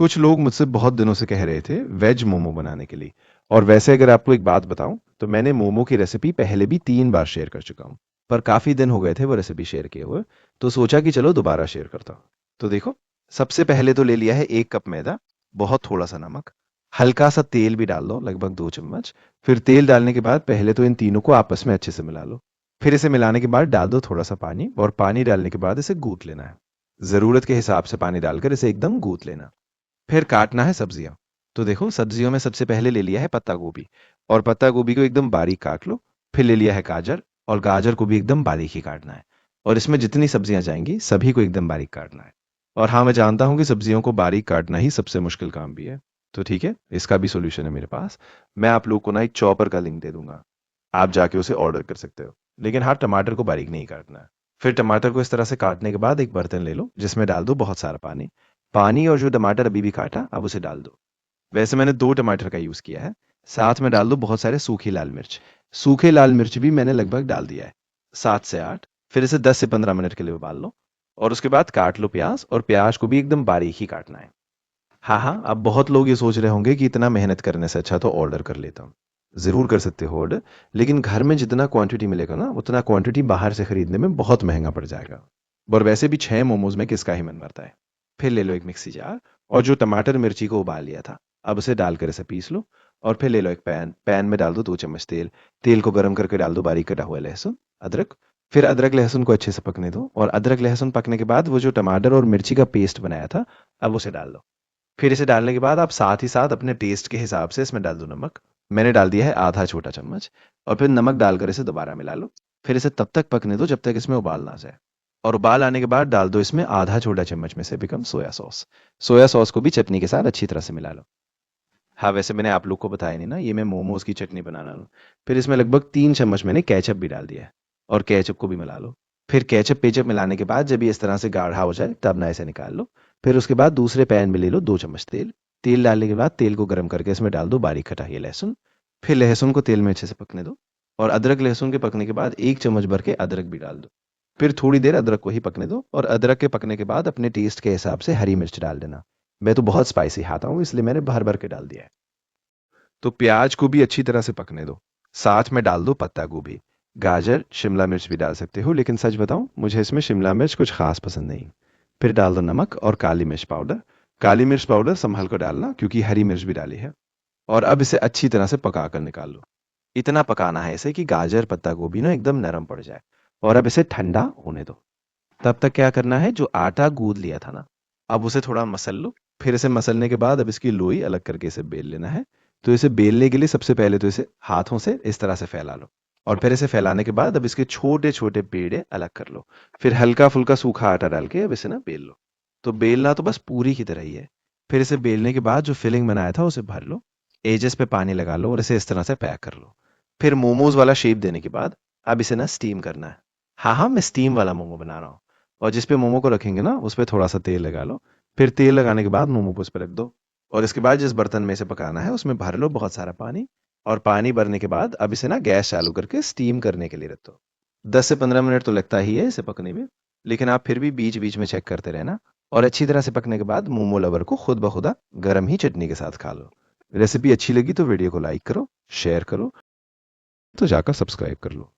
कुछ लोग मुझसे बहुत दिनों से कह रहे थे वेज मोमो बनाने के लिए। और वैसे अगर आपको एक बात बताऊं तो मैंने मोमो की रेसिपी पहले भी 3 बार शेयर कर चुका हूं। पर काफी दिन हो गए थे वो रेसिपी शेयर किए हुए, तो सोचा कि चलो दोबारा शेयर करता हूं। तो देखो, सबसे पहले तो ले लिया है 1 कप मैदा, बहुत थोड़ा सा नमक, हल्का सा तेल भी डाल दो, लगभग 2 चम्मच। फिर तेल डालने के बाद पहले तो इन तीनों को आपस में अच्छे से मिला लो। फिर इसे मिलाने के बाद डाल दो थोड़ा सा पानी, और पानी डालने के बाद इसे गूंथ लेना है। जरूरत के हिसाब से पानी डालकर इसे एकदम गूंथ लेना। फिर काटना है सब्जियां। तो देखो, सब्जियों में सबसे पहले ले लिया है पत्ता गोभी, और पत्ता गोभी को एकदम बारीक काट लो। फिर ले लिया है गाजर, और गाजर को भी एकदम बारीक ही काटना है। और इसमें जितनी सब्जियां जाएंगी सभी को एकदम बारीक काटना है। और हाँ, मैं जानता हूं कि सब्जियों को बारीक काटना ही सबसे मुश्किल काम भी है। तो ठीक है, इसका भी सोल्यूशन है मेरे पास। मैं आप लोग को ना एक चॉपर का लिंक दे दूंगा, आप जाके उसे ऑर्डर कर सकते हो। लेकिन हाँ, टमाटर को बारीक नहीं काटना है। फिर टमाटर को इस तरह से काटने के बाद एक बर्तन ले लो, जिसमें डाल दो बहुत सारा पानी। पानी और जो टमाटर अभी भी काटा अब उसे डाल दो। वैसे मैंने 2 टमाटर का यूज किया है। साथ में डाल दो बहुत सारे सूखी लाल मिर्च। सूखे लाल मिर्च भी मैंने लगभग डाल दिया है, 7 से 8। फिर इसे 10 से 15 मिनट के लिए उबाल लो। और उसके बाद काट लो प्याज, और प्याज को भी एकदम बारीक ही काटना है। हाँ हाँ, अब बहुत लोग ये सोच रहे होंगे कि इतना मेहनत करने से अच्छा तो ऑर्डर कर लेता हूँ। जरूर कर सकते हो ऑर्डर, लेकिन घर में जितना क्वांटिटी मिलेगा ना उतना क्वांटिटी बाहर से खरीदने में बहुत महंगा पड़ जाएगा। और वैसे भी 6 मोमोज में किसका ही मन भरता है। फिर ले लो एक मिक्सी जार, और जो टमाटर मिर्ची को उबाल लिया था अब उसे डालकर इसे पीस लो। और फिर ले लो एक पैन, पैन में डाल दो 2 चम्मच तेल। तेल को गर्म करके डाल दो बारीक कटा हुआ लहसुन, अदरक। फिर अदरक लहसुन को अच्छे से पकने दो, और अदरक लहसुन पकने के बाद वो जो टमाटर और मिर्ची का पेस्ट बनाया था अब उसे डाल दो। फिर इसे डालने के बाद आप साथ ही साथ अपने टेस्ट के हिसाब से इसमें डाल दो नमक। मैंने डाल दिया है आधा छोटा चम्मच। और फिर नमक डालकर इसे दोबारा मिला लो। फिर इसे तब तक पकने दो जब तक इसमें उबाल ना आ जाए। और उबाल आने के बाद डाल दो इसमें आधा छोटा चम्मच में से become soya sauce. Soya sauce को भी चटनी के साथ अच्छी तरह से मिला लो। हाँ, वैसे मैंने आप लोग को बताया नहीं ना, ये मैं मोमोज की चटनी बनाना हूँ। फिर इसमें लगभग 3 चम्मच मैंने केचप भी डाल दिया है, और केचप को भी मिला लो। फिर केचप पेचप मिलाने के बाद जब ये इस तरह से गाढ़ा हो जाए तब ना इसे निकाल लो। फिर उसके बाद दूसरे पैन में ले लो 2 चम्मच तेल। तेल डालने के बाद तेल को गर्म करके इसमें डाल दो बारीक कटा हुआ लहसुन। फिर लहसुन को तेल में अच्छे से पकने दो। और अदरक लहसुन के पकने के बाद 1 चम्मच भर के अदरक भी डाल दो। फिर थोड़ी देर अदरक को ही पकने दो, और अदरक के पकने के बाद अपने टेस्ट के हिसाब से हरी मिर्च डाल देना। मैं तो बहुत स्पाइसी खाता हूँ इसलिए मैंने भर भर के डाल दिया है। तो प्याज को भी अच्छी तरह से पकने दो। साथ में डाल दो पत्ता गोभी, गाजर, शिमला मिर्च भी डाल सकते हो, लेकिन सच बताऊं मुझे इसमें शिमला मिर्च कुछ खास पसंद नहीं। फिर डाल दो नमक और काली मिर्च पाउडर। काली मिर्च पाउडर संभल कर डालना क्योंकि हरी मिर्च भी डाली है। और अब इसे अच्छी तरह से पका कर निकाल लो। इतना पकाना है इसे कि गाजर पत्ता गोभी ना एकदम नरम पड़ जाए। और अब इसे ठंडा होने दो। तब तक क्या करना है, जो आटा गूंद लिया था ना, अब उसे थोड़ा मसल लो। फिर इसे मसलने के बाद अब इसकी लोई अलग करके इसे बेल लेना है। तो इसे बेलने के लिए सबसे पहले तो इसे हाथों से इस तरह से फैला लो। और फिर इसे फैलाने के बाद अब इसके छोटे छोटे पेड़े अलग कर लो। फिर हल्का फुल्का सूखा आटा डाल के अब इसे ना बेल लो। तो बेलना तो बस पूरी की तरह ही है। फिर इसे बेलने के बाद जो फिलिंग बनाया था उसे भर लो। एजेस पे पानी लगा लो और इसे इस तरह से पैक कर लो। फिर मोमोज वाला शेप देने के बाद अब इसे ना स्टीम करना है। हाँ हाँ, मैं स्टीम वाला मोमो बना रहा हूँ। और जिस पे मोमो को रखेंगे ना उस पे थोड़ा सा तेल लगा लो। फिर तेल लगाने के बाद मोमो को उस पर रख दो। और इसके बाद जिस बर्तन में इसे पकाना है उसमें भर लो बहुत सारा पानी। और पानी भरने के बाद अब इसे ना गैस चालू करके स्टीम करने के लिए रख दो। 10 से 15 मिनट तो लगता ही है इसे पकने में, लेकिन आप फिर भी बीच बीच में चेक करते रहना। और अच्छी तरह से पकने के बाद मोमो लवर को खुद ब खुदा गर्म ही चटनी के साथ खा लो। रेसिपी अच्छी लगी तो वीडियो को लाइक करो, शेयर करो, तो जाकर सब्सक्राइब कर लो।